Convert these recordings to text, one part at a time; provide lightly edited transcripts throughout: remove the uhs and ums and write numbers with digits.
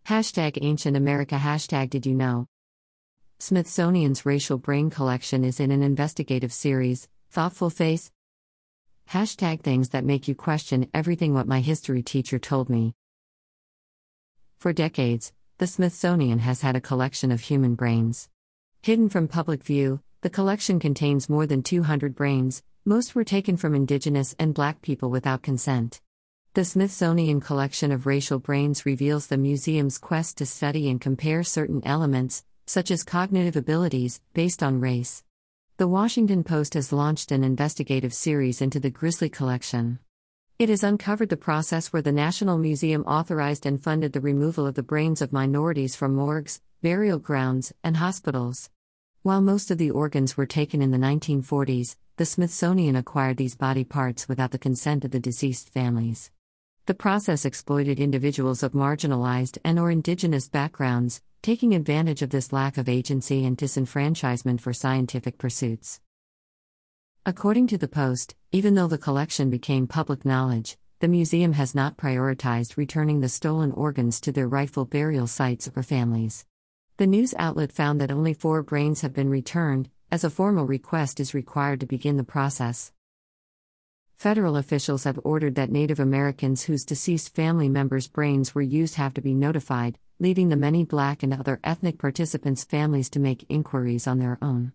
Hashtag Ancient America. Hashtag Did you know? Smithsonian's Racial Brain Collection is in an investigative series, Thoughtful Face. Hashtag Things that make you question everything what my history teacher told me. For decades, the Smithsonian has had a collection of human brains. Hidden from public view, the collection contains more than 200 brains. Most were taken from Indigenous and Black people without consent. The Smithsonian collection of racial brains reveals the museum's quest to study and compare certain elements, such as cognitive abilities, based on race. The Washington Post has launched an investigative series into the grisly collection. It has uncovered the process where the National Museum authorized and funded the removal of the brains of minorities from morgues, burial grounds, and hospitals. While most of the organs were taken in the 1940s, the Smithsonian acquired these body parts without the consent of the deceased families. The process exploited individuals of marginalized and/or indigenous backgrounds, taking advantage of this lack of agency and disenfranchisement for scientific pursuits. According to the Post, even though the collection became public knowledge, the museum has not prioritized returning the stolen organs to their rightful burial sites or families. The news outlet found that only 4 brains have been returned, as a formal request is required to begin the process. Federal officials have ordered that Native Americans whose deceased family members' brains were used have to be notified, leaving the many Black and other ethnic participants' families to make inquiries on their own.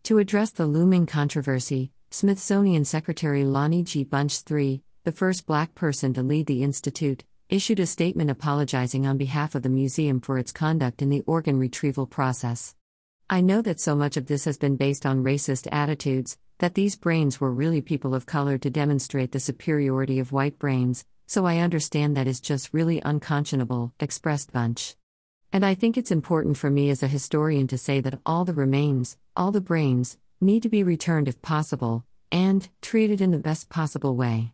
To address the looming controversy, Smithsonian Secretary Lonnie G. Bunch III, the first Black person to lead the institute, issued a statement apologizing on behalf of the museum for its conduct in the organ retrieval process. I know that so much of this has been based on racist attitudes, that these brains were really people of color to demonstrate the superiority of white brains, so I understand that is just really unconscionable, expressed Bunch. And I think it's important for me as a historian to say that all the remains, all the brains, need to be returned if possible, and treated in the best possible way.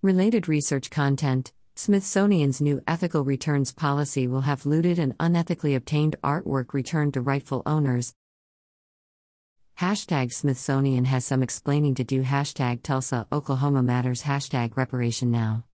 Related research content: Smithsonian's new ethical returns policy will have looted and unethically obtained artwork returned to rightful owners. Hashtag Smithsonian has some explaining to do. Hashtag Tulsa, Oklahoma matters. Hashtag Reparation Now.